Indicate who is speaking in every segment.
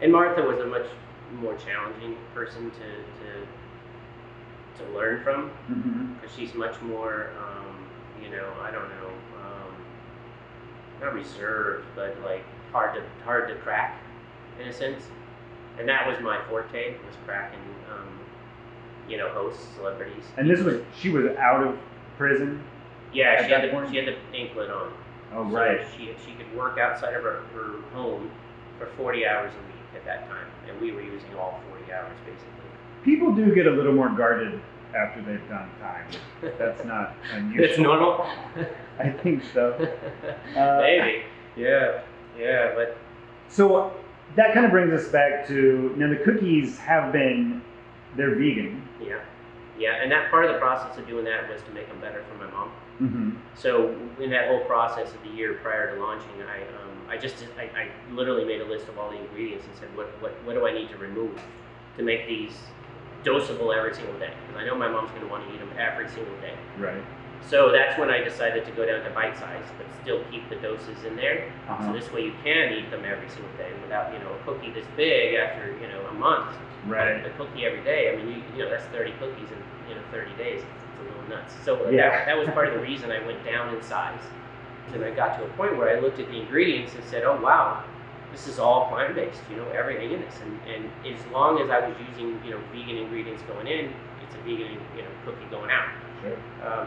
Speaker 1: And Martha was a much more challenging person to learn from, because she's much more, I don't know, not reserved, but like hard to crack in a sense. And that was my forte, was cracking, hosts, celebrities.
Speaker 2: And she was out of prison?
Speaker 1: Yeah, she had the anklet on.
Speaker 2: Oh,
Speaker 1: so
Speaker 2: right.
Speaker 1: She could work outside of her home for 40 hours a week at that time, and we were using all 40 hours basically.
Speaker 2: People do get a little more guarded after they've done time. That's not unusual.
Speaker 1: It's normal?
Speaker 2: I think so.
Speaker 1: Maybe. Yeah, but...
Speaker 2: So that kind of brings us back to, now the cookies they're vegan.
Speaker 1: Yeah, and that part of the process of doing that was to make them better for my mom. So in that whole process of the year prior to launching, I literally made a list of all the ingredients and said, what do I need to remove to make these dosable every single day? Because I know my mom's going to want to eat them every single day.
Speaker 2: Right.
Speaker 1: So that's when I decided to go down to bite size, but still keep the doses in there. So this way you can eat them every single day without, a cookie this big after, a month.
Speaker 2: Right.
Speaker 1: A cookie every day. I mean, that's 30 cookies in 30 days. It's a little nuts. So that was part of the reason I went down in size. And I got to a point where I looked at the ingredients and said, oh wow, this is all plant-based, everything in this. And as long as I was using, vegan ingredients going in, it's a vegan, cookie going out.
Speaker 2: Sure.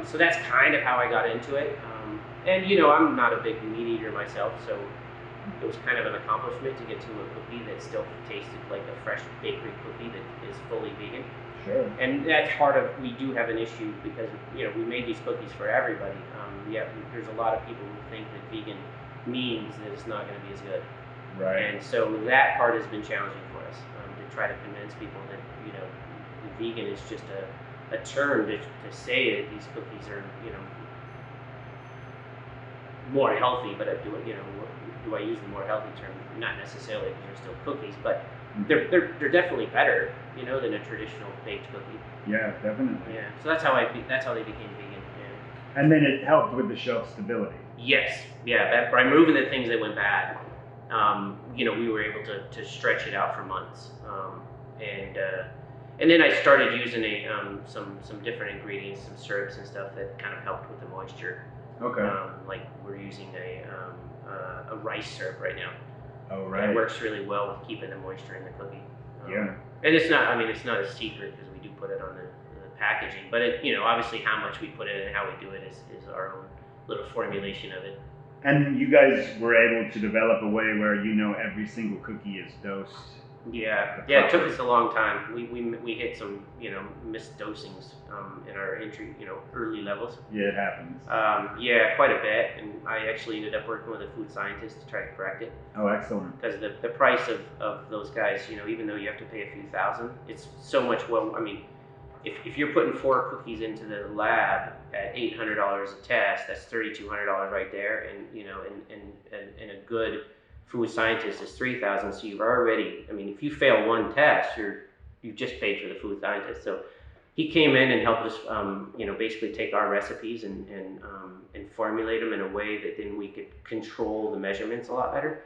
Speaker 1: So that's kind of how I got into it. And I'm not a big meat eater myself, so it was kind of an accomplishment to get to a cookie that still tasted like a fresh bakery cookie that is fully vegan.
Speaker 2: Sure.
Speaker 1: And that's part of, we do have an issue because, we made these cookies for everybody. Yet there's a lot of people who think that vegan means that it's not going to be as good.
Speaker 2: Right.
Speaker 1: And so that part has been challenging for us, to try to convince people that, vegan is just a term to say that these cookies are, more healthy, but do I use the more healthy term? Not necessarily, because they're still cookies, but they're definitely better, than a traditional baked cookie.
Speaker 2: Yeah, definitely.
Speaker 1: Yeah, so that's how they became vegan. Yeah.
Speaker 2: And then it helped with the shelf stability.
Speaker 1: Yes, yeah. By removing the things that went bad, we were able to stretch it out for months, and then I started using some different ingredients, some syrups and stuff that kind of helped with the moisture.
Speaker 2: Okay.
Speaker 1: Like we're using a rice syrup right now.
Speaker 2: Oh, right.
Speaker 1: It works really well with keeping the moisture in the cookie.
Speaker 2: Yeah.
Speaker 1: And it's not a secret because we do put it on the packaging, but obviously how much we put in and how we do it is our own little formulation of it.
Speaker 2: And you guys were able to develop a way where every single cookie is dosed.
Speaker 1: Yeah. It took us a long time. We hit some missed dosings in our entry early levels.
Speaker 2: Yeah, it happens.
Speaker 1: Yeah, quite a bit, and I actually ended up working with a food scientist to try to correct it.
Speaker 2: Oh, excellent.
Speaker 1: Because the price of those guys, even though you have to pay a few thousand, it's so much. Well, I mean, if you're putting 4 cookies into the lab at $800 a test, that's $3,200 right there, and and a good food scientist is $3,000. So you've already, if you fail one test, you've just paid for the food scientist. So he came in and helped us, basically take our recipes and formulate them in a way that then we could control the measurements a lot better.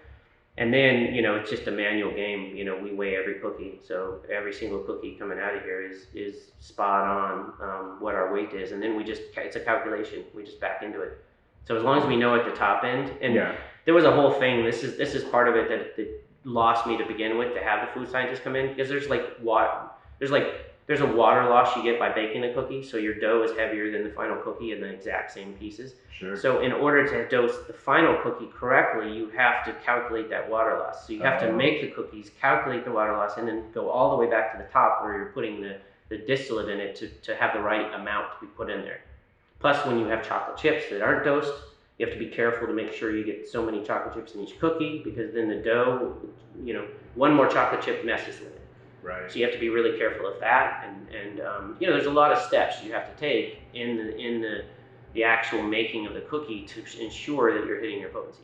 Speaker 1: And then, it's just a manual game. We weigh every cookie. So every single cookie coming out of here is spot on what our weight is. And then it's a calculation. We just back into it. So as long as we know at the top end, and there was a whole thing, this is part of it that lost me to begin with, to have the food scientists come in, because there's a water loss you get by baking the cookie, so your dough is heavier than the final cookie in the exact same pieces.
Speaker 2: Sure.
Speaker 1: So in order to dose the final cookie correctly, you have to calculate that water loss. So you have to make the cookies, calculate the water loss, and then go all the way back to the top where you're putting the distillate in it to have the right amount to be put in there. Plus, when you have chocolate chips that aren't dosed, you have to be careful to make sure you get so many chocolate chips in each cookie, because then the dough, one more chocolate chip messes with it.
Speaker 2: Right.
Speaker 1: So you have to be really careful of that, and there's a lot of steps you have to take in the actual making of the cookie to ensure that you're hitting your potencies.